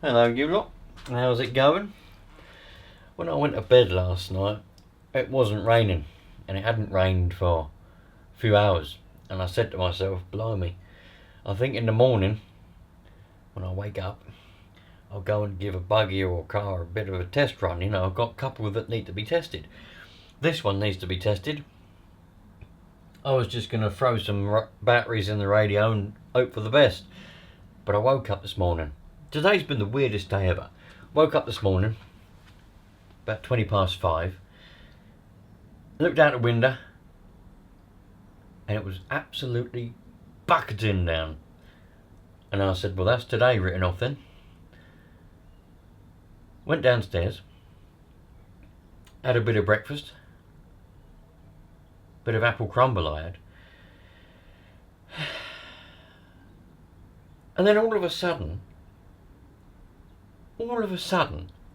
Hello you lot, how's it going? When I went to bed last night, it wasn't raining, and it hadn't rained for a few hours, and I said to myself, blimey, I think in the morning, when I wake up, I'll go and give a buggy or a car a bit of a test run. You know, I've got a couple that need to be tested. This one needs to be tested. I was just going to throw some batteries in the radio and hope for the best, but I woke up this morning. Today's been the weirdest day ever. Woke up this morning, about 20 past 5, looked out the window, and it was absolutely bucketing down. And I said, well, that's today written off then. Went downstairs, had a bit of breakfast, bit of apple crumble I had. And then all of a sudden,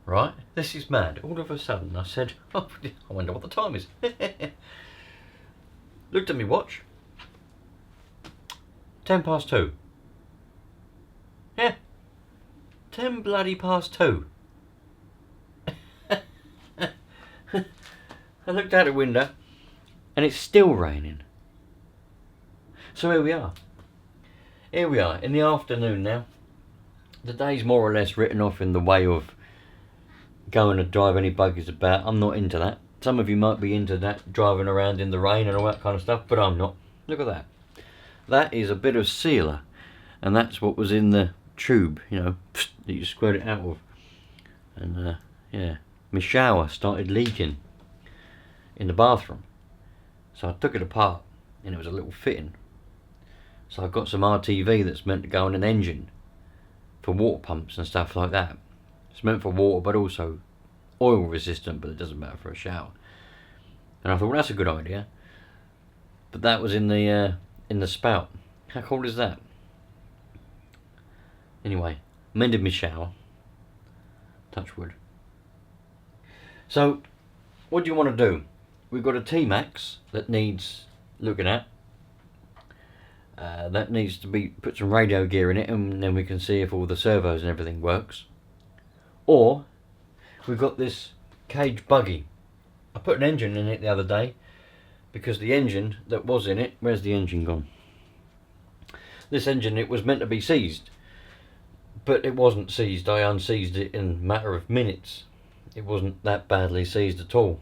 right, this is mad, all of a sudden I said, oh, I wonder what the time is. Looked at my watch, 10 past 2. Yeah, 10 bloody past 2. I looked out the window and it's still raining. So here we are. Here we are in the afternoon now. The day's more or less written off in the way of going to drive any buggies about. I'm not into that. Some of you might be into that, driving around in the rain and all that kind of stuff, but I'm not. Look at that. That is a bit of sealer, and that's what was in the tube, you know, that you squirt it out of. And yeah, my shower started leaking in the bathroom, so I took it apart and it was a little fitting. So I've got some RTV that's meant to go on an engine for water pumps and stuff like that. It's meant for water but also oil resistant, but it doesn't matter for a shower. And I thought, well, that's a good idea. But that was in the spout. How cool is that? Anyway, mended my shower. Touch wood. So, what do you want to do? We've got a T-Max that needs looking at. That needs to be put some radio gear in it, and then we can see if all the servos and everything works. Or we've got this cage buggy. I put an engine in it the other day because the engine that was in it, where's the engine gone? This engine, it was meant to be seized, but it wasn't seized. I unseized it in a matter of minutes. It wasn't that badly seized at all,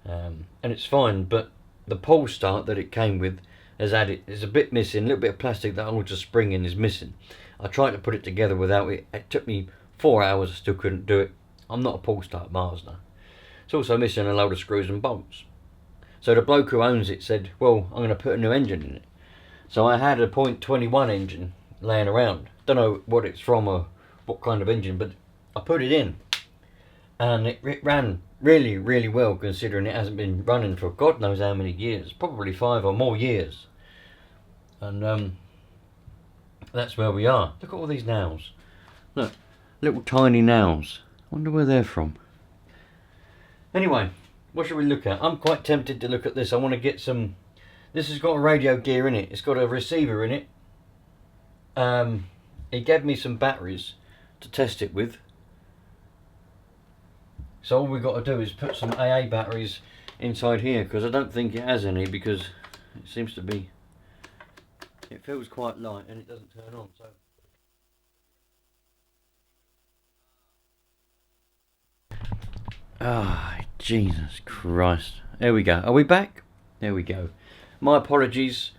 and it's fine. But the pull start that it came with is a bit missing. A little bit of plastic that holds a spring in is missing. I tried to put it together without it. It took me 4 hours. I still couldn't do it. I'm not a pull start Marsner. It's also missing a load of screws and bolts. So the bloke who owns it said, well, I'm going to put a new engine in it. So I had a .21 engine laying around. Don't know what it's from or what kind of engine, but I put it in, and it ran really, really well, considering it hasn't been running for God knows how many years, probably 5 or more years. And that's where we are. Look at all these nails. Look, little tiny nails. Wonder where they're from. Anyway, what should we look at? I'm quite tempted to look at this. I want to get some. This has got a radio gear in it. It's got a receiver in it. He gave me some batteries to test it with. So all we've got to do is put some AA batteries inside here, because I don't think it has any, because it seems to be, it feels quite light and it doesn't turn on. So ah, Jesus Christ. There we go. Are we back? There we go. My apologies.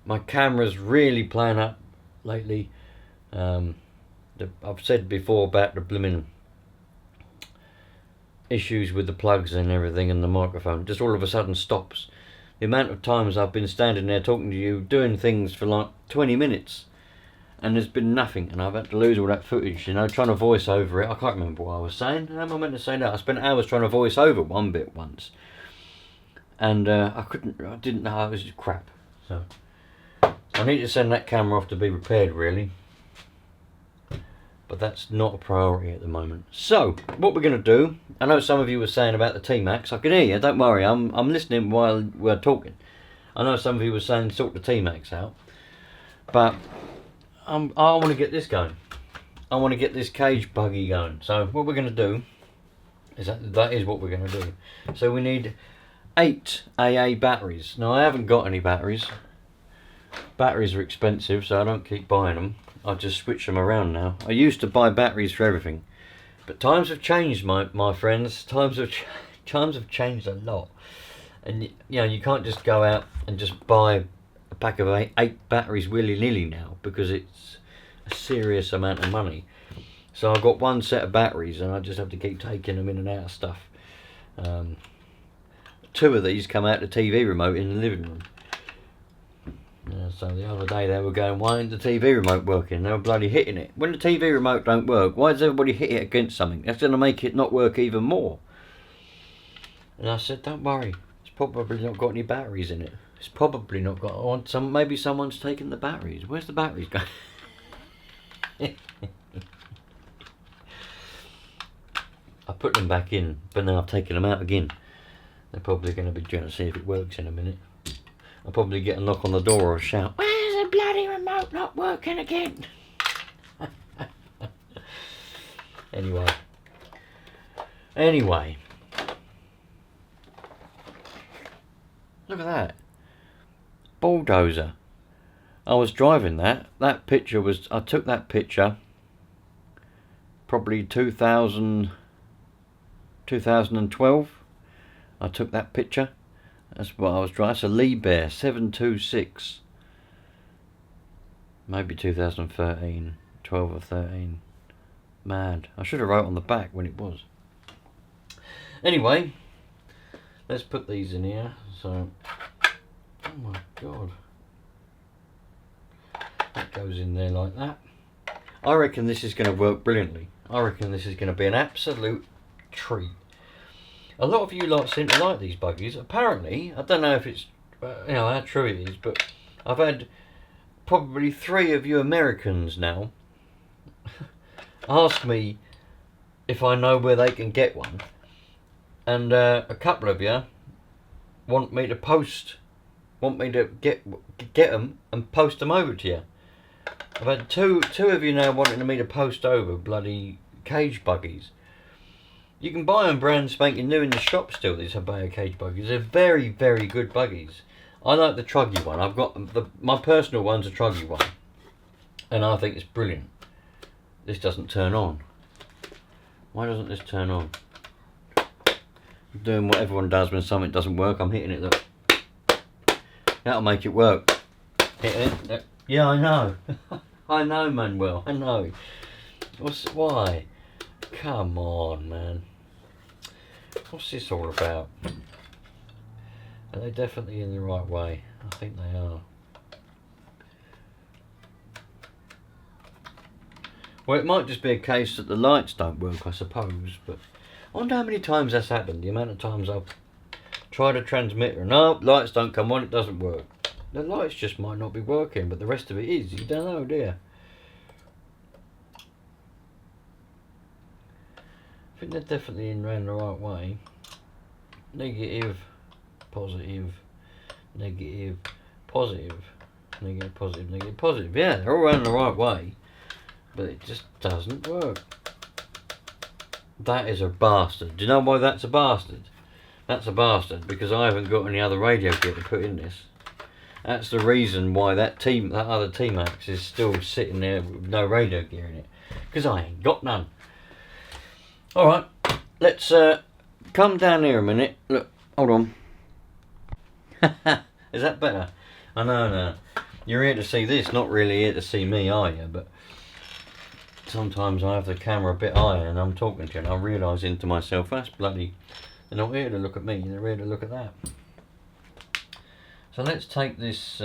My camera's really playing up lately. I've said before about the blooming issues with the plugs and everything, and the microphone just all of a sudden stops. The amount of times I've been standing there talking to you, doing things for like 20 minutes, and there's been nothing, and I've had to lose all that footage, you know, trying to voice over it. I can't remember what I was saying. How am I meant to say that? I spent hours trying to voice over one bit once, and I didn't know. It was just crap. So I need to send that camera off to be repaired, really. But that's not a priority at the moment. So, what we're going to do, I know some of you were saying about the T-Max. I can hear you, don't worry, I'm listening while we're talking. I know some of you were saying sort the T-Max out. But I want to get this going. I want to get this cage buggy going. So what we're going to do is that is what we're going to do. So we need 8 AA batteries. Now I haven't got any batteries. Batteries are expensive, so I don't keep buying them. I just switch them around now. I used to buy batteries for everything, but times have changed, my friends. Times have changed a lot, and you know you can't just go out and just buy a pack of 8 batteries willy-nilly now, because it's a serious amount of money. So I've got one set of batteries, and I just have to keep taking them in and out of stuff. 2 of these come out the TV remote in the living room. So the other day they were going, why isn't the TV remote working? They were bloody hitting it. When the TV remote don't work, why does everybody hit it against something? That's going to make it not work even more. And I said, don't worry, it's probably not got any batteries in it. It's probably not got, maybe someone's taken the batteries. Where's the batteries going? I put them back in, but now I've taken them out again. They're probably going to be trying to see if it works in a minute. I'll probably get a knock on the door or a shout, where's the bloody remote not working again? Anyway. Look at that. Bulldozer. I was driving that. That picture was, I took that picture probably 2012. I took that picture. That's what I was driving. It's a Lee Bear 726. Maybe 2013, 12 or 13. Mad. I should have wrote on the back when it was. Anyway, let's put these in here. So, oh my god. That goes in there like that. I reckon this is going to work brilliantly. I reckon this is going to be an absolute treat. A lot of you lot seem to like these buggies. Apparently, I don't know if it's how true it is, but I've had probably 3 of you Americans now ask me if I know where they can get one, and a couple of you want me to get them and post them over to you. I've had two of you now wanting me to post over bloody cage buggies. You can buy them brand spanking new in the shop still, these Habaya cage buggies. They're very, very good buggies. I like the truggy one. I've got my personal one's a truggy one, and I think it's brilliant. This doesn't turn on. Why doesn't this turn on? I'm doing what everyone does when something doesn't work. I'm hitting it. Look. That'll make it work. Hitting it. Yeah, I know. I know, Manuel. I know. Why? Come on, man. What's this all about? Are they definitely in the right way? I think they are. Well, it might just be a case that the lights don't work, I suppose, but I wonder how many times that's happened. The amount of times I've tried a transmitter and no, lights don't come on, it doesn't work. The lights just might not be working, but the rest of it is. You don't know, do you? I think they're definitely in round the right way. Negative, positive, negative, positive, negative, positive, negative, positive. Yeah, they're all round the right way, but it just doesn't work. That is a bastard. Do you know why that's a bastard? That's a bastard because I haven't got any other radio gear to put in this. That's the reason why that other T-Max is still sitting there with no radio gear in it, because I ain't got none. Alright, let's come down here a minute. Look, hold on. Is that better? I know, no. You're here to see this, not really here to see me, are you? But sometimes I have the camera a bit higher and I'm talking to you and I realise to myself, that's bloody... They're not here to look at me, they're here to look at that. So let's take this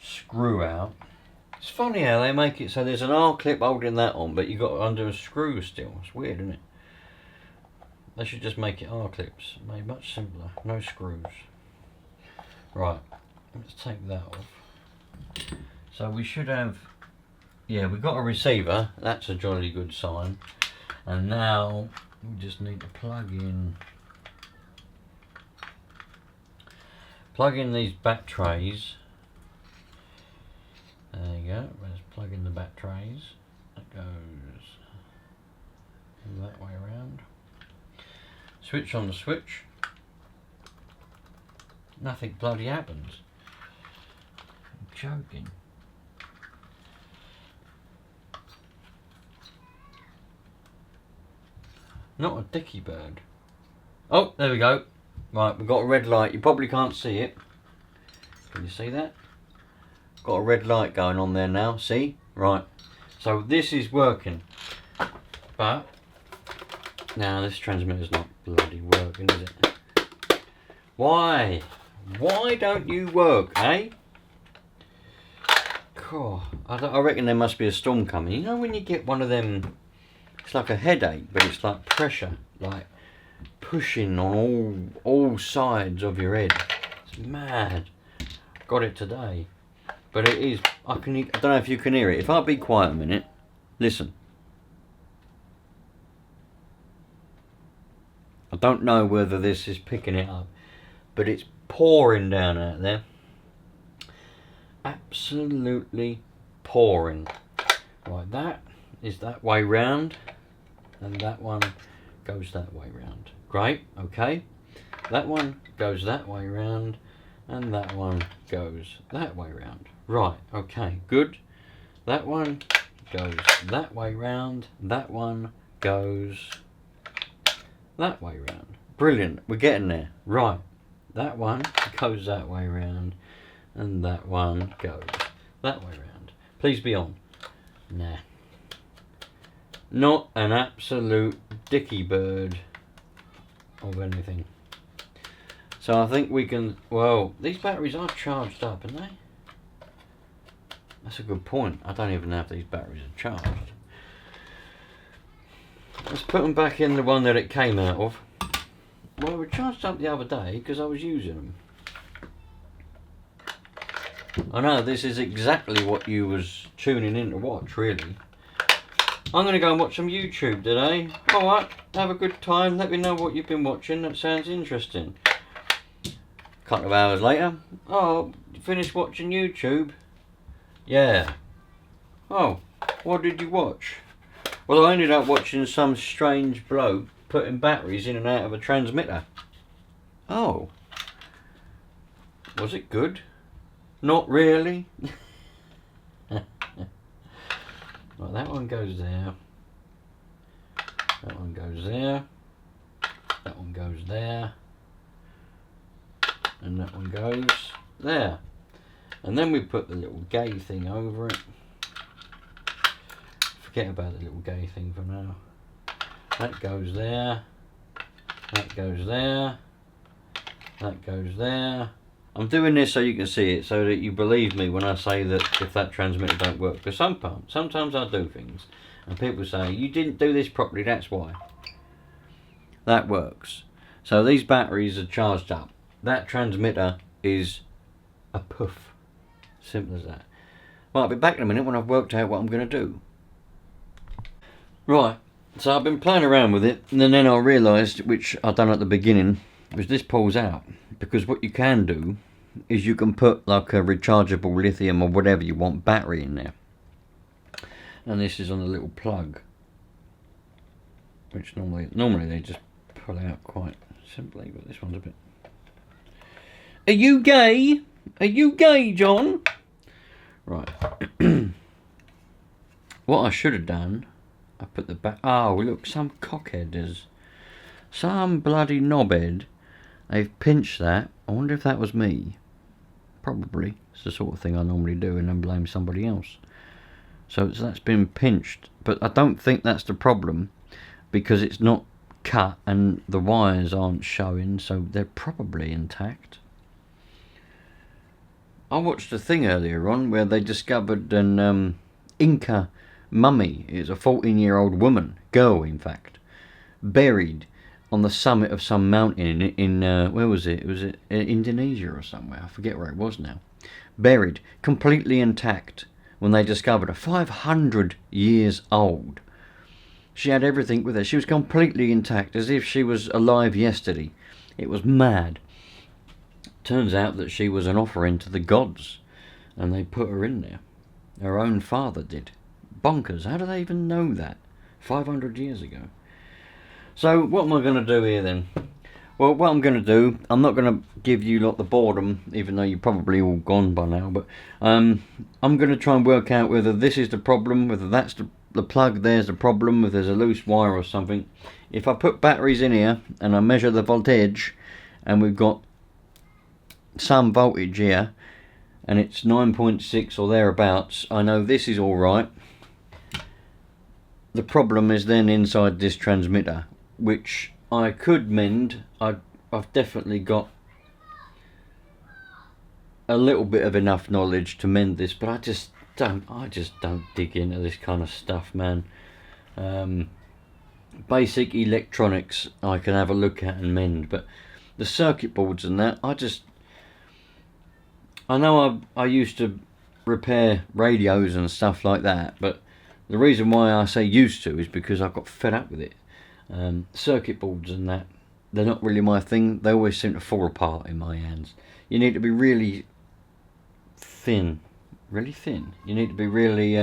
screw out. It's funny how they make it so there's an R-clip holding that on, but you've got to undo a screw still. It's weird, isn't it? They should just make it R-clips. Made much simpler. No screws. Right. Let's take that off. So we should have... Yeah, we've got a receiver. That's a jolly good sign. And now we just need to plug in these back trays. There you go. Let's plug in the back trays. That goes Switch on the switch. Nothing bloody happens. I'm joking. Not a dicky bird. Oh, there we go. Right, we've got a red light. You probably can't see it. Can you see that? Got a red light going on there now. See? Right. So this is working. But now this transmitter's not bloody working, is it? Why? Why don't you work, eh? Cool. I reckon there must be a storm coming. You know when you get one of them, it's like a headache, but it's like pressure, like pushing on all sides of your head. It's mad. Got it today. But it is, I don't know if you can hear it. If I be quiet a minute, listen. I don't know whether this is picking it up, but it's pouring down out there. Absolutely pouring. Right, that is that way round, and that one goes that way round. Great, okay. That one goes that way round, and that one goes that way round. Right, okay, good. That one goes that way round, that one goes that way round. Brilliant, we're getting there. Right, that one goes that way round, and that one goes that way round. Please be on. Nah. Not an absolute dicky bird of anything. So I think we can, well, these batteries are charged up, aren't they? That's a good point. I don't even know if these batteries are charged. Let's put them back in the one that it came out of. Well, we were charged up the other day because I was using them. I know this is exactly what you was tuning in to watch, really. I'm going to go and watch some YouTube today. Alright, have a good time. Let me know what you've been watching. That sounds interesting. A couple of hours later. Oh, you finished watching YouTube? Yeah. Oh, what did you watch? Well, I ended up watching some strange bloke putting batteries in and out of a transmitter. Oh. Was it good? Not really. Right, that one goes there. That one goes there. That one goes there. And that one goes there. And then we put the little gay thing over it. Forget about the little gay thing for now. That goes there. That goes there. That goes there. I'm doing this so you can see it, so that you believe me when I say that if that transmitter don't work. Because sometimes I do things and people say, you didn't do this properly, that's why. That works. So these batteries are charged up. That transmitter is a puff. Simple as that. Well, I'll be back in a minute when I've worked out what I'm going to do. Right, so I've been playing around with it, and then I realised, which I done at the beginning, was this pulls out. Because what you can do is you can put like a rechargeable lithium or whatever you want battery in there. And this is on a little plug, which normally they just pull out quite simply, but this one's a bit... Are you gay? Are you gay, John? Right. What I should have done, I put the back... Oh, look, some cockhead some bloody knobhead. They've pinched that. I wonder if that was me. Probably. It's the sort of thing I normally do and then blame somebody else. So that's been pinched. But I don't think that's the problem, because it's not cut and the wires aren't showing, so they're probably intact. I watched a thing earlier on where they discovered an Inca mummy. It's a 14-year-old woman, girl in fact, buried on the summit of some mountain in where was it? Was it Indonesia or somewhere? I forget where it was now. Buried, completely intact, when they discovered her. 500 years old. She had everything with her. She was completely intact, as if she was alive yesterday. It was mad. Turns out that she was an offering to the gods, and they put her in there. Her own father did. Bonkers. How do they even know that? 500 years ago. So what am I going to do here then? Well, what I'm going to do, I'm not going to give you lot the boredom, even though you're probably all gone by now, but I'm going to try and work out whether this is the problem, whether that's the plug there's the problem, if there's a loose wire or something. If I put batteries in here and I measure the voltage, and we've got some voltage here, and it's 9.6 or thereabouts, I know this is alright. The problem is then inside this transmitter, which I could mend. I've definitely got a little bit of enough knowledge to mend this, but I just don't dig into this kind of stuff, man. Basic electronics I can have a look at and mend, but the circuit boards and that, I know I used to repair radios and stuff like that, but the reason why I say used to is because I got fed up with it. Circuit boards and that, they're not really my thing. They always seem to fall apart in my hands. You need to be really thin. Really thin. You need to be really,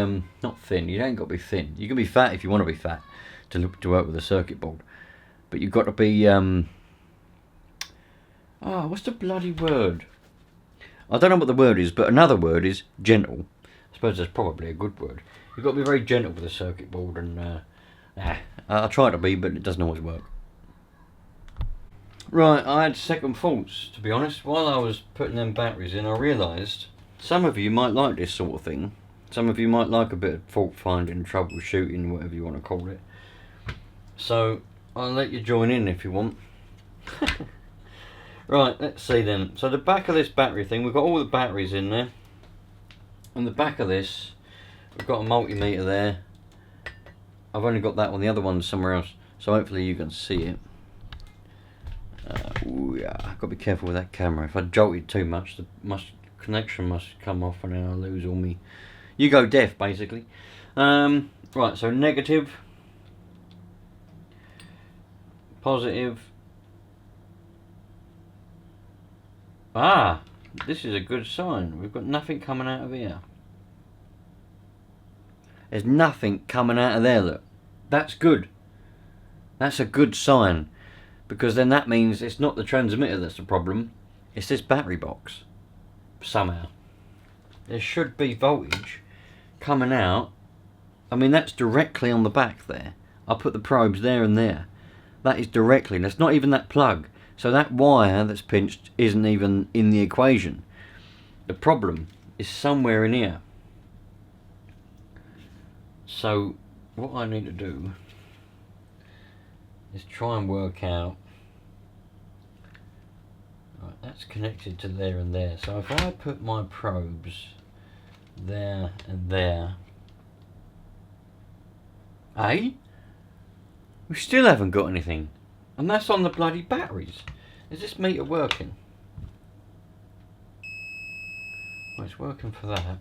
not thin. You ain't got to be thin. You can be fat if you want to be fat to work with a circuit board. But you've got to be, what's the bloody word? I don't know what the word is, but another word is gentle. I suppose that's probably a good word. You've got to be very gentle with a circuit board, and I try to be, but it doesn't always work. Right, I had second thoughts, to be honest. While I was putting them batteries in, I realised some of you might like this sort of thing. Some of you might like a bit of fault finding, troubleshooting, whatever you want to call it. So I'll let you join in if you want. Right, let's see then. So the back of this battery thing, we've got all the batteries in there. On the back of this, we've got a multimeter there. I've only got that one, the other one's somewhere else, so hopefully you can see it. Yeah, I've got to be careful with that camera. If I jolt it too much, the connection must come off, and then I'll lose all me. You go deaf, basically. Right, so negative, positive. This is a good sign. We've got nothing coming out of here. There's nothing coming out of there, look. That's good. That's a good sign. Because then that means it's not the transmitter that's the problem. It's this battery box. Somehow. There should be voltage coming out. I mean, that's directly on the back there. I put the probes there and there. That is directly. That's not even that plug. So that wire that's pinched isn't even in the equation. The problem is somewhere in here. So what I need to do is try and work out. Right, that's connected to there and there. So if I put my probes there and there, we still haven't got anything. And that's on the bloody batteries. Is this meter working? Well, it's working for that.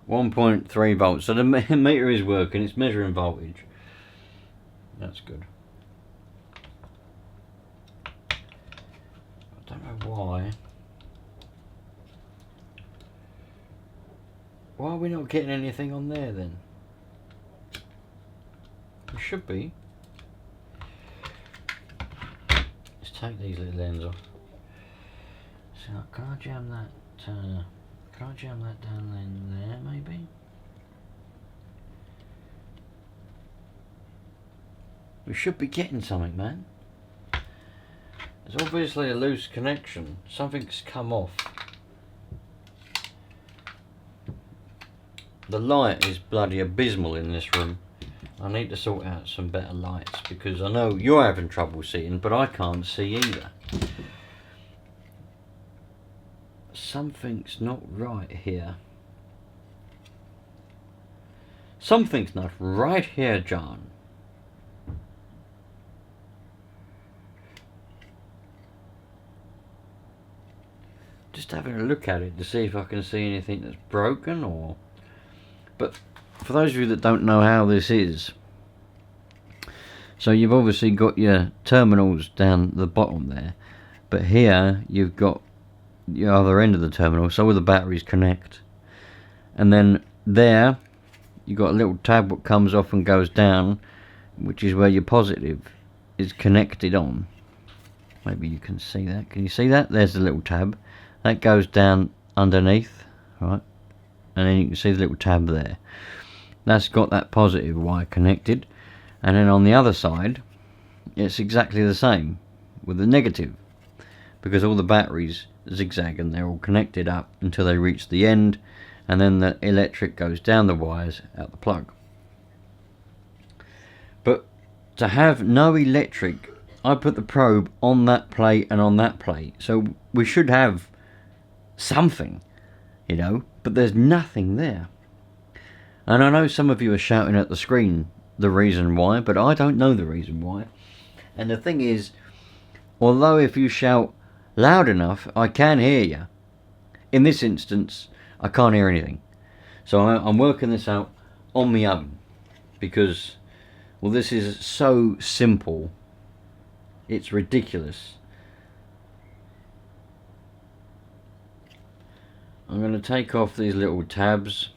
.3 volts. So the meter is working. It's measuring voltage. That's good. I don't know why. Why are we not getting anything on there then? We should be. Let's take these little ends off. So can I jam that? Can I jam that down in there maybe? We should be getting something, man. There's obviously a loose connection. Something's come off. The light is bloody abysmal in this room. I need to sort out some better lights because I know you're having trouble seeing, but I can't see either. Something's not right here. Something's not right here, John. Just having a look at it to see if I can see anything that's broken or... But for those of you that don't know how this is, so you've obviously got your terminals down the bottom there, but here you've got the other end of the terminal, so all the batteries connect, and then there you've got a little tab that comes off and goes down, which is where your positive is connected on. Maybe you can see that. Can you see that? There's the little tab that goes down underneath, right? And then you can see the little tab there. That's got that positive wire connected, and then on the other side it's exactly the same with the negative, because all the batteries zigzag and they're all connected up until they reach the end, and then the electric goes down the wires out the plug. But to have no electric, I put the probe on that plate and on that plate, so we should have something, you know, but there's nothing there. And I know some of you are shouting at the screen the reason why, but I don't know the reason why. And the thing is, although if you shout loud enough, I can hear you, in this instance, I can't hear anything. So I'm working this out on my own, because, well, this is so simple, it's ridiculous. I'm going to take off these little tabs,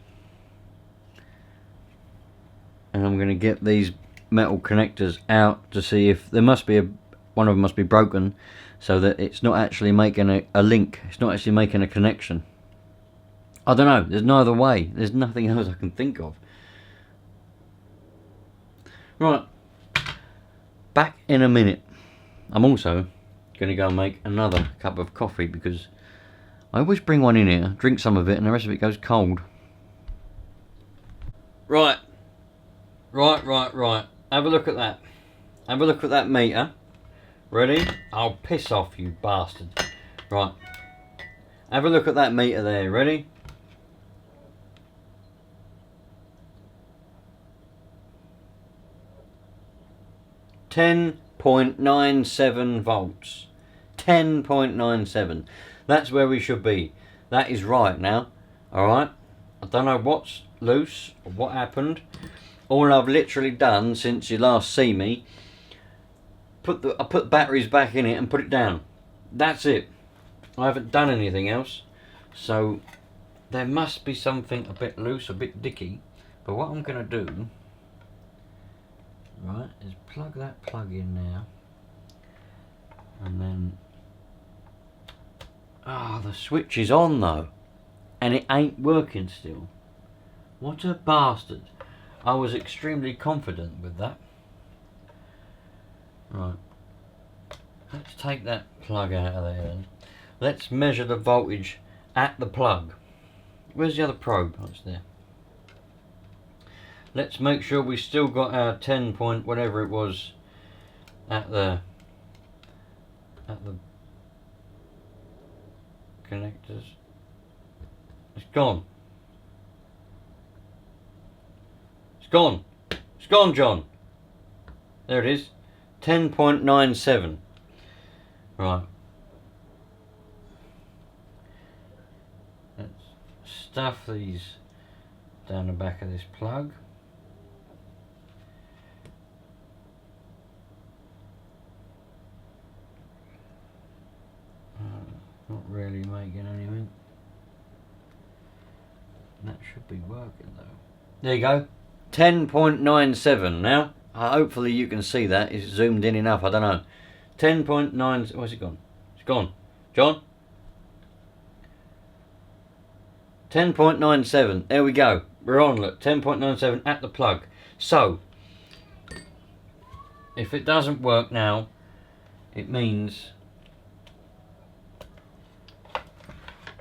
and I'm going to get these metal connectors out to see if there must be one of them must be broken, so that it's not actually making a link, it's not actually making a connection. I don't know, there's no other way, there's nothing else I can think of. Right, back in a minute. I'm also going to go and make another cup of coffee, because I always bring one in here, drink some of it, and the rest of it goes cold. Right. Have a look at that. Have a look at that meter. Ready? I'll piss off, you bastard. Right. Have a look at that meter there. Ready? .97 volts. 10.97. That's where we should be. That is right now. Alright? I don't know what's loose or what happened. All I've literally done since you last see me, I put batteries back in it and put it down. That's it. I haven't done anything else. So there must be something a bit loose, a bit dicky. But what I'm going to do, right, is plug that plug in now. And then, the switch is on though, and it ain't working still. What a bastard. I was extremely confident with that. Right, let's take that plug out of there then. Let's measure the voltage at the plug. Where's the other probe? Oh, it's there. Let's make sure we still got our 10 point whatever it was at the connectors. It's gone. It's gone. It's gone, John. There it is. 10.97. Right. Let's stuff these down the back of this plug. Not really making anything. That should be working though. There you go. 10.97 now. Hopefully you can see that. It's zoomed in enough. I don't know. 10.9. Where's it gone? It's gone. John? 10.97. There we go. We're on. Look. 10.97 at the plug. So, if it doesn't work now, it means...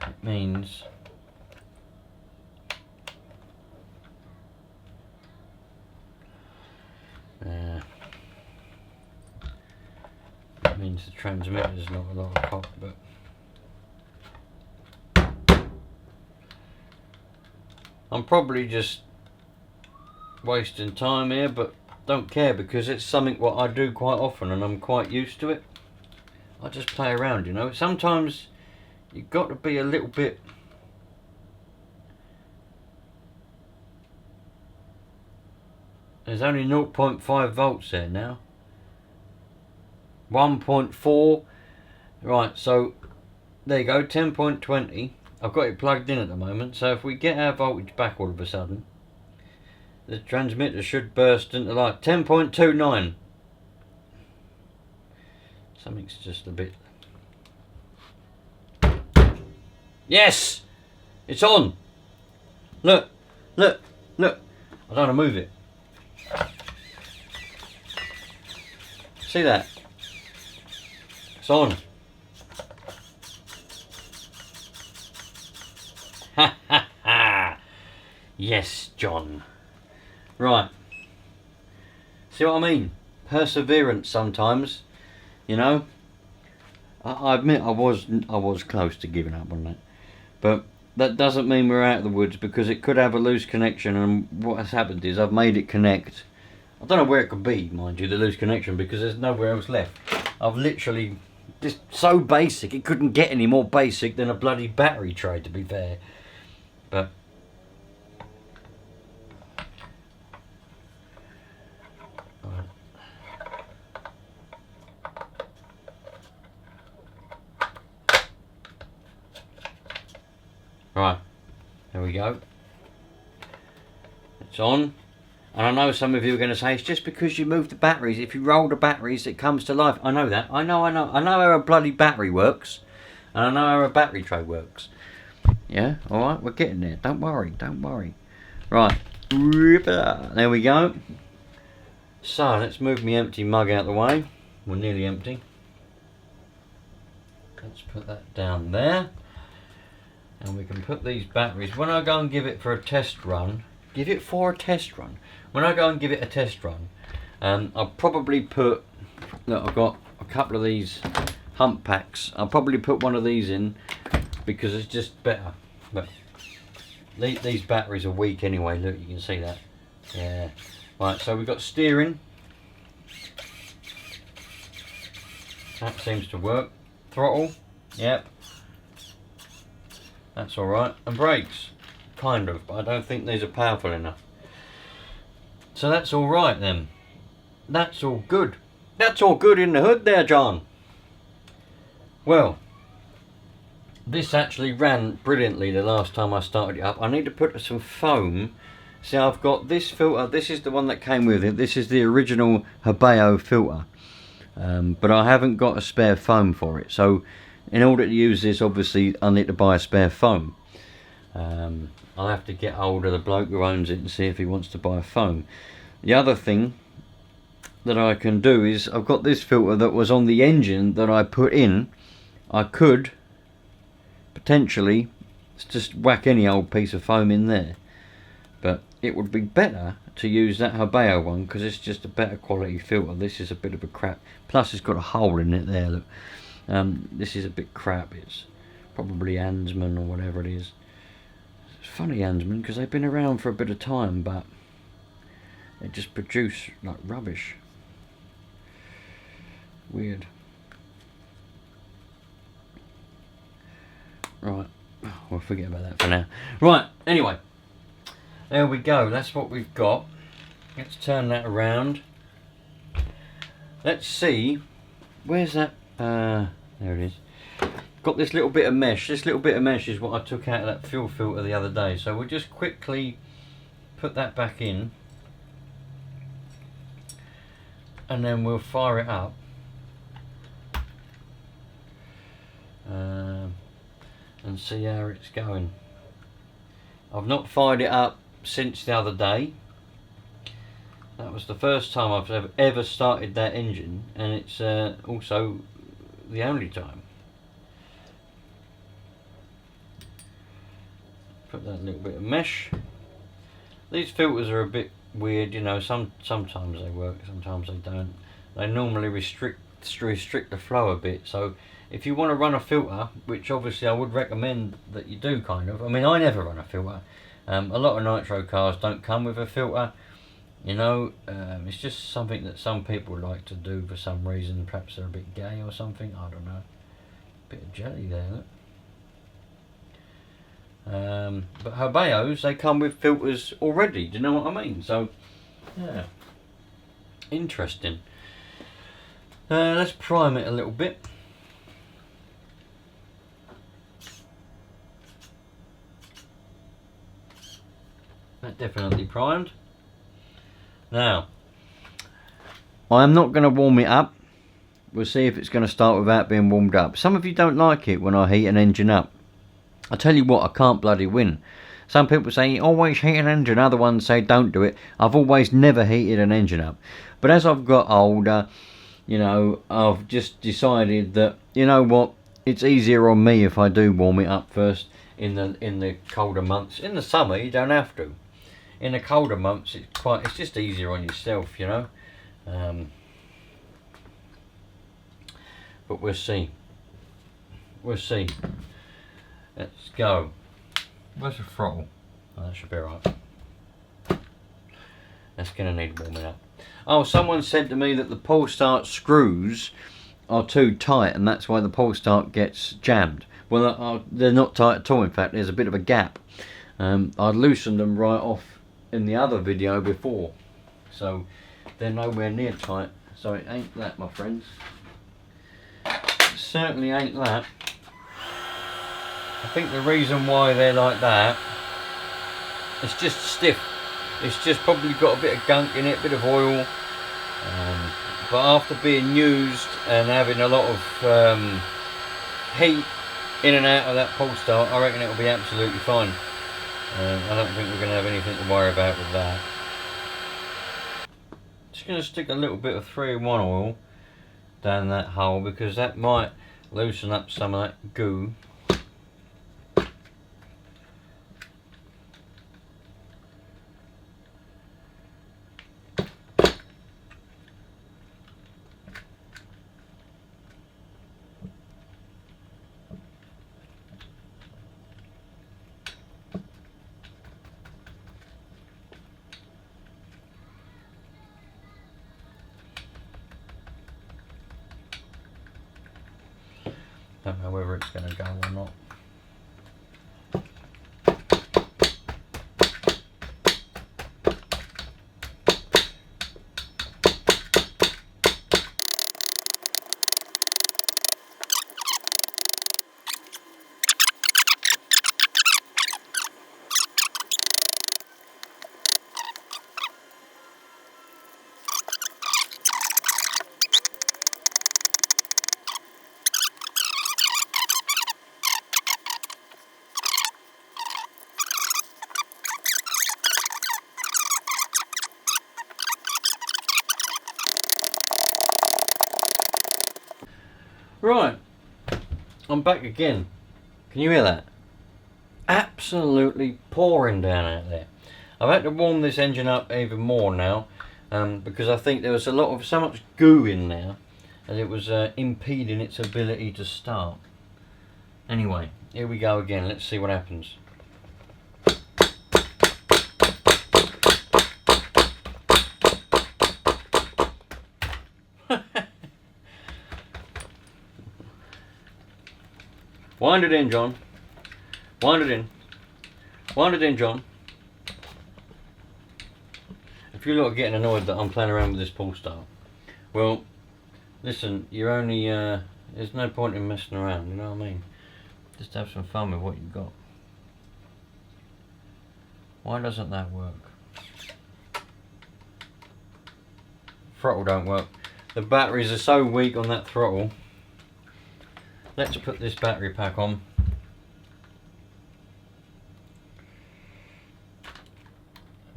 It means the transmitter's not a lot of cock, but I'm probably just wasting time here, but don't care, because it's something what I do quite often and I'm quite used to it. I just play around, you know. Sometimes you've got to be a little bit... There's only 0.5 volts there now. 1.4, Right, so there you go, 10.20. I've got it plugged in at the moment, so if we get our voltage back all of a sudden, the transmitter should burst into light. 10.29. Something's just a bit... Yes! It's on! Look! Look! Look! I don't want to move it. See that? It's on. Ha ha ha! Yes, John. Right. See what I mean? Perseverance sometimes, you know. I admit I was close to giving up on that, but that doesn't mean we're out of the woods, because it could have a loose connection, and what has happened is I've made it connect. I don't know where it could be, mind you, the loose connection, because there's nowhere else left. I've literally just so basic. It couldn't get any more basic than a bloody battery tray, to be fair. But right, there we go. It's on. And I know some of you are going to say, it's just because you move the batteries. If you roll the batteries, it comes to life. I know that. I know how a bloody battery works. And I know how a battery tray works. Yeah, alright, we're getting there. Don't worry, don't worry. Right. There we go. So, let's move my empty mug out of the way. We're nearly empty. Let's put that down there. And we can put these batteries. When I go and give it for a test run, when I go and give it a test run, I'll probably put, look, I've got a couple of these hump packs. I'll probably put one of these in because it's just better. But these batteries are weak anyway. Look, you can see that. Yeah. Right, so we've got steering. That seems to work. Throttle. Yep. That's alright. And brakes. Kind of, but I don't think these are powerful enough. So that's alright then. That's all good. That's all good in the hood there, John. Well, this actually ran brilliantly the last time I started it up. I need to put some foam. See, I've got this filter. This is the one that came with it. This is the original Hebeo filter. But I haven't got a spare foam for it. So in order to use this, obviously, I need to buy a spare foam. I'll have to get hold of the bloke who owns it and see if he wants to buy a foam. The other thing that I can do is, I've got this filter that was on the engine that I put in. I could potentially just whack any old piece of foam in there, but it would be better to use that Hebeo one because it's just a better quality filter. This is a bit of a crap, plus it's got a hole in it there. Look, this is a bit crap. It's probably Ansman or whatever it is. It's funny, Ansman, because they've been around for a bit of time, but they just produce like rubbish. Weird. Right, we'll forget about that for now. Right, anyway, there we go. That's what we've got. Let's turn that around. Let's see, where's that? There it is. Got this little bit of mesh. This little bit of mesh is what I took out of that fuel filter the other day. So we'll just quickly put that back in, and then we'll fire it up. And see how it's going. I've not fired it up since the other day. That was the first time I've ever started that engine, and it's also the only time. Put that little bit of mesh. These filters are a bit weird, you know. Sometimes they work, sometimes they don't. They normally restrict the flow a bit. So if you want to run a filter, which obviously I would recommend that you do, kind of. I mean, I never run a filter. A lot of Nitro cars don't come with a filter. You know, it's just something that some people like to do for some reason. Perhaps they're a bit gay or something. I don't know. Bit of jelly there. Look. But Hebeos, they come with filters already. Do you know what I mean? So, yeah, interesting. Let's prime it a little bit. That definitely primed. Now, I'm not going to warm it up. We'll see if it's going to start without being warmed up. Some of you don't like it when I heat an engine up. I tell you what, I can't bloody win. Some people say always heat an engine, other ones say don't do it. I've always never heated an engine up. But as I've got older, you know, I've just decided that, you know what, it's easier on me if I do warm it up first in the colder months. In the summer you don't have to. In the colder months it's just easier on yourself, you know. But we'll see. We'll see. Let's go. Where's the throttle? Oh, that should be right. That's going to need warming up. Oh, someone said to me that the pull start screws are too tight and that's why the pull start gets jammed. Well, they're not tight at all. In fact, there's a bit of a gap. I loosened them right off in the other video before. So they're nowhere near tight. So it ain't that, my friends. It certainly ain't that. I think the reason why they're like that, it's just stiff. It's just probably got a bit of gunk in it, a bit of oil. But after being used and having a lot of heat in and out of that pull start, I reckon it'll be absolutely fine. I don't think we're going to have anything to worry about with that. Just going to stick a little bit of 3-in-1 oil down that hole because that might loosen up some of that goo. Don't know whether it's going to go or not. Right, I'm back again. Can you hear that? Absolutely pouring down out there. I've had to warm this engine up even more now because I think there was so much goo in there and it was impeding its ability to start. Anyway, here we go again. Let's see what happens. Wind it in, John. Wind it in. Wind it in, John. If you lot are getting annoyed that I'm playing around with this pull start, well, listen, you're only, there's no point in messing around, you know what I mean? Just have some fun with what you've got. Why doesn't that work? Throttle don't work. The batteries are so weak on that throttle. Let's put this battery pack on.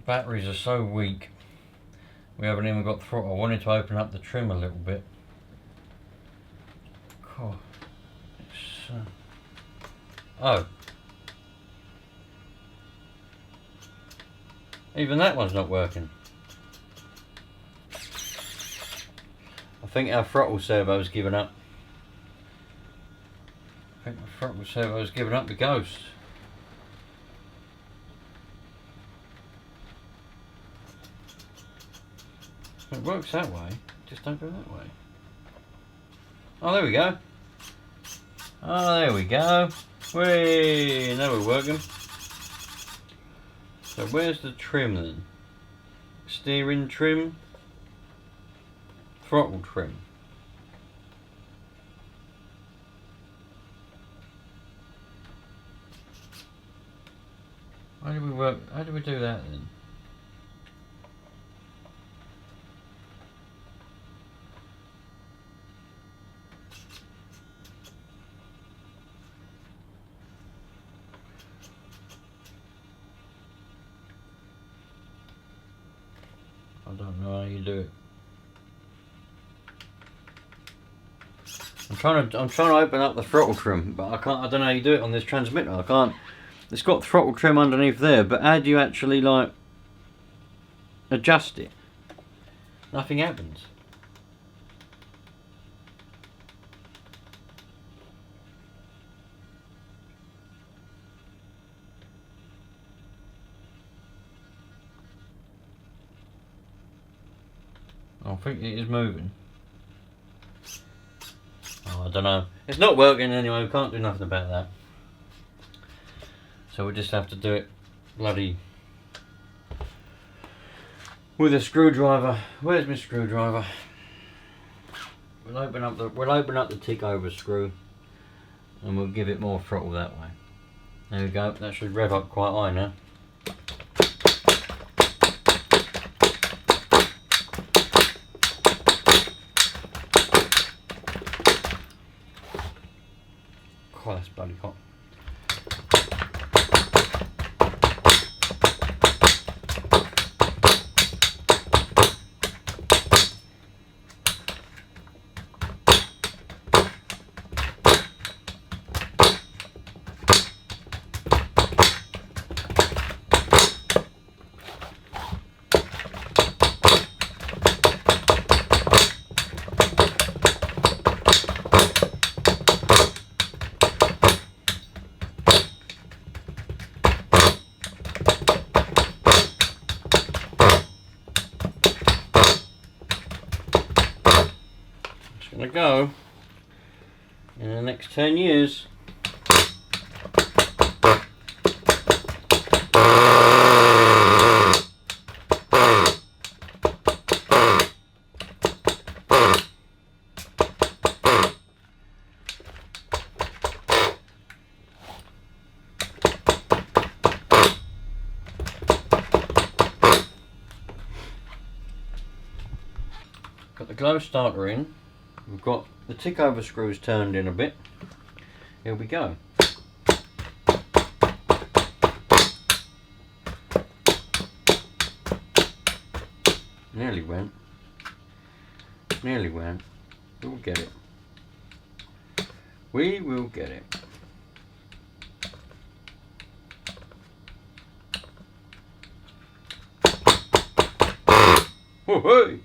Batteries are so weak. We haven't even got throttle. I wanted to open up the trim a little bit. God, oh. Even that one's not working. I think our throttle servo's given up. I think my throttle servo's given up the ghost. It works that way, just don't go that way. Oh, there we go. Oh, there we go. Whee! Now we're working. So where's the trim then? Steering trim, throttle trim. How did we work? How did we do that then? I don't know how you do it. I'm trying to open up the throttle trim, but I can't. I don't know how you do it on this transmitter. I can't. It's got throttle trim underneath there, but how do you actually like adjust it? Nothing happens. I think it is moving. Oh, I don't know. It's not working anyway. We can't do nothing about that. So we just have to do it bloody with a screwdriver. Where's my screwdriver? We'll open up the tick over screw and we'll give it more throttle that way. There we go. That should rev up quite high now. Oh, that's bloody hot. Gonna go in the next 10 years. Got the glow starter in. We've got the tick over screws turned in a bit. Here we go. Nearly went. Nearly went. We'll get it. We will get it. Oh, hey!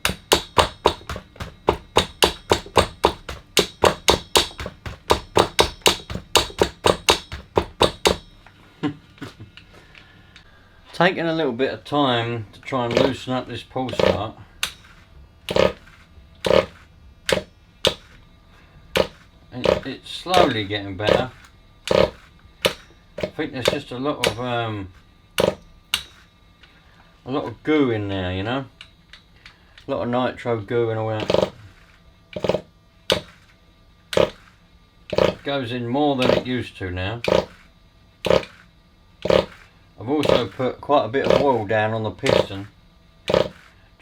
Taking a little bit of time to try and loosen up this pull start. It's slowly getting better. I think there's just a lot of goo in there, you know, a lot of nitro goo and all that. It goes in more than it used to now. I've also put quite a bit of oil down on the piston to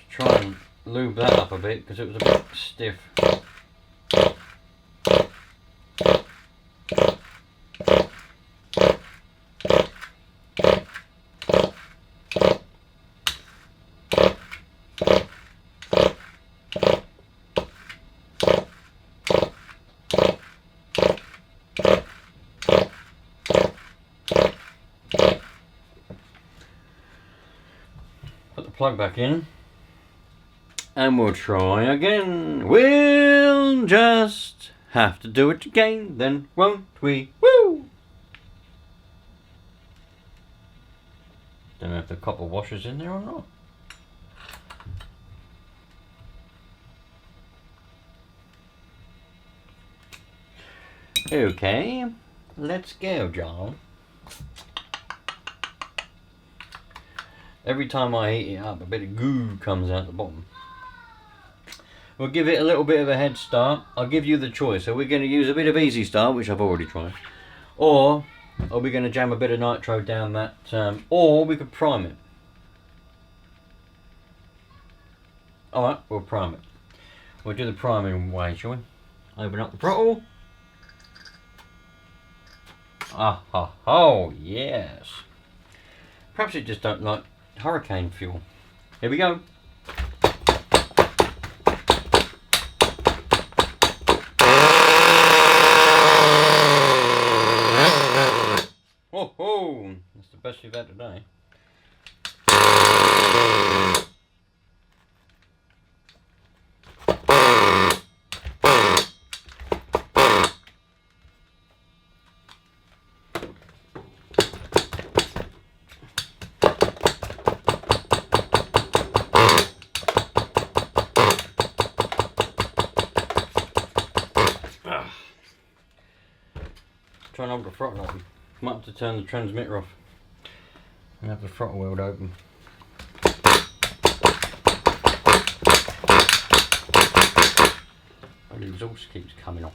try and lube that up a bit because it was a bit stiff. Plug back in and we'll try again. We'll just have to do it again, then won't we? Woo! Don't know if the copper washer's in there or not. Okay, let's go, John. Every time I heat it up, a bit of goo comes out the bottom. We'll give it a little bit of a head start. I'll give you the choice. So we're going to use a bit of easy start, which I've already tried. Or Are we going to jam a bit of nitro down that, or we could prime it? Alright, we'll prime it. We'll do the priming way, shall we? Open up the throttle. Ah ha ho, yes. Perhaps it just don't like hurricane fuel. Here we go. Oh ho! That's the best we've had today. Try and hold the throttle open. Might have to turn the transmitter off and have the throttle wheel open. Oh, the exhaust keeps coming off.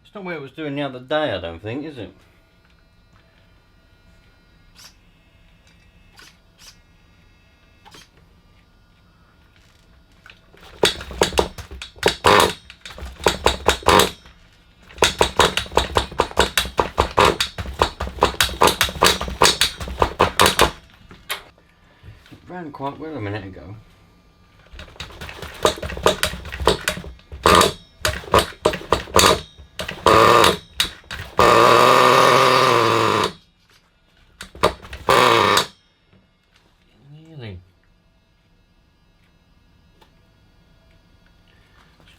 It's not what it was doing the other day, I don't think, is it? It ran quite well a minute ago.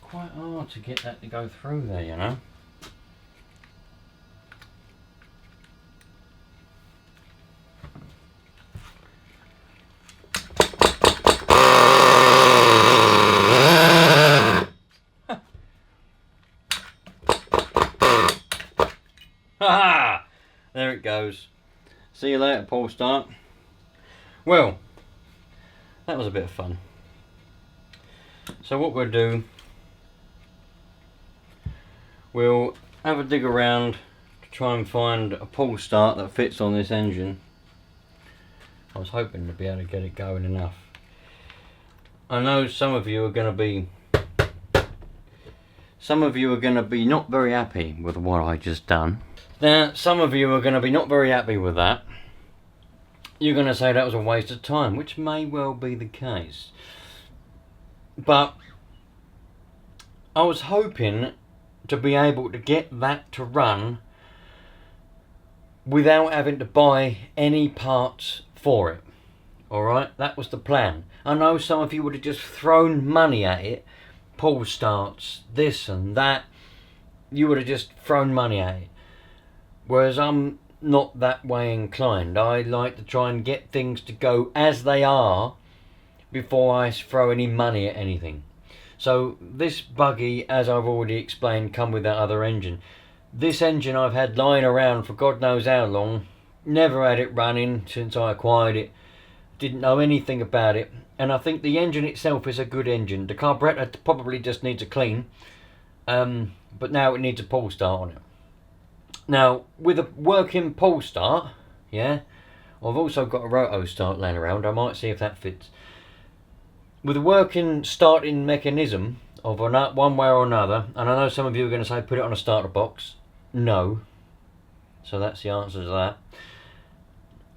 Quite hard to get that to go through there, you know. Ha! There it goes. See you later, Paul Start. Well, that was a bit of fun. So what we'll do, we'll have a dig around to try and find a pull start that fits on this engine. I was hoping to be able to get it going enough. I know some of you are going to be not very happy with what I just done. Now, some of you are going to be not very happy with that. You're going to say that was a waste of time, which may well be the case. But I was hoping to be able to get that to run without having to buy any parts for it. Alright, that was the plan. I know some of you would have just thrown money at it, pull starts, this and that. You would have just thrown money at it. Whereas I'm not that way inclined. I like to try and get things to go as they are before I throw any money at anything. So this buggy, as I've already explained, come with that other engine. This engine I've had lying around for God knows how long. Never had it running since I acquired it. Didn't know anything about it. And I think the engine itself is a good engine. The carburetor probably just needs a clean. But now it needs a pull start on it. Now, with a working pull start, yeah, I've also got a roto start laying around. I might see if that fits. With a working starting mechanism of one way or another, and I know some of you are going to say put it on a starter box. No. So that's the answer to that.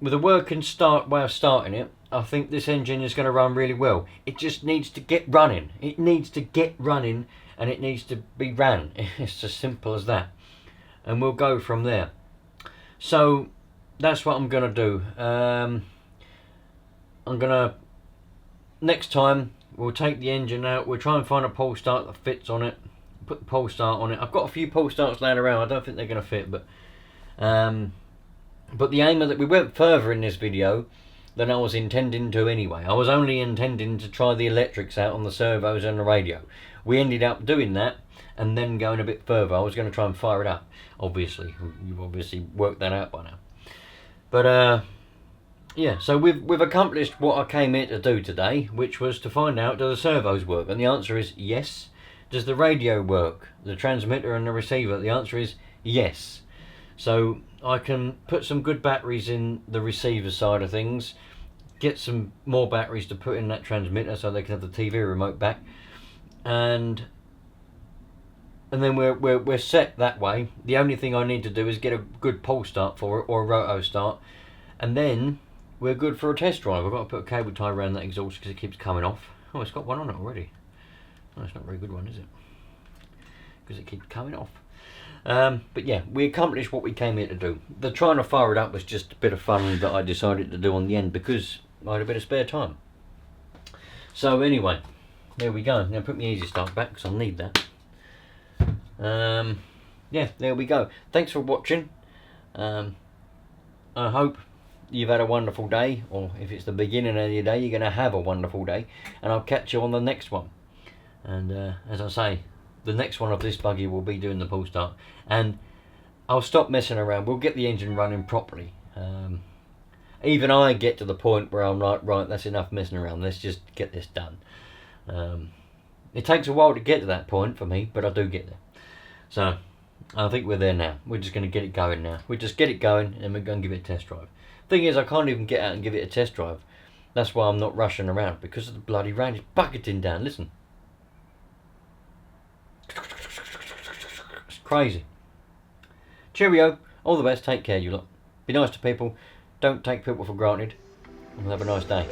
With a working way of starting it, I think this engine is going to run really well. It just needs to get running. It needs to get running, and it needs to be ran. It's as simple as that. And we'll go from there. So that's what I'm going to do. I'm going to, next time, we'll take the engine out. We'll try and find a pole start that fits on it. Put the pole start on it. I've got a few pole starts laying around. I don't think they're going to fit, but the aim of that, we went further in this video than I was intending to anyway. I was only intending to try the electrics out on the servos and the radio. We ended up doing that and then going a bit further. I was going to try and fire it up. Obviously, you've obviously worked that out by now. But yeah, so we've accomplished what I came here to do today, which was to find out, do the servos work? And the answer is yes. Does the radio work? The transmitter and the receiver? The answer is yes. So I can put some good batteries in the receiver side of things, get some more batteries to put in that transmitter so they can have the TV remote back, and then we're set that way. The only thing I need to do is get a good pole start for it, or a roto start, and then we're good for a test drive. I've got to put a cable tie around that exhaust because it keeps coming off. Oh, it's got one on it already. Oh, it's not a very good one, is it? Because it keeps coming off. But yeah, we accomplished what we came here to do. The trying to fire it up was just a bit of fun that I decided to do on the end because I had a bit of spare time. So anyway, there we go. Now put my easy start back because I'll need that. Yeah, there we go. Thanks for watching. I hope you've had a wonderful day, or if it's the beginning of your day, you're going to have a wonderful day. And I'll catch you on the next one. And as I say, the next one of this buggy will be doing the pull start, and I'll stop messing around. We'll get the engine running properly. Even I get to the point where I'm like, right, that's enough messing around, let's just get this done. It takes a while to get to that point for me, but I do get there. So I think we're there now. We're just going to get it going now. We just get it going and we're going to give it a test drive. Thing is, I can't even get out and give it a test drive. That's why I'm not rushing around, because of the bloody rain. It's bucketing down. Listen. It's crazy. Cheerio. All the best. Take care, you lot. Be nice to people. Don't take people for granted. And have a nice day.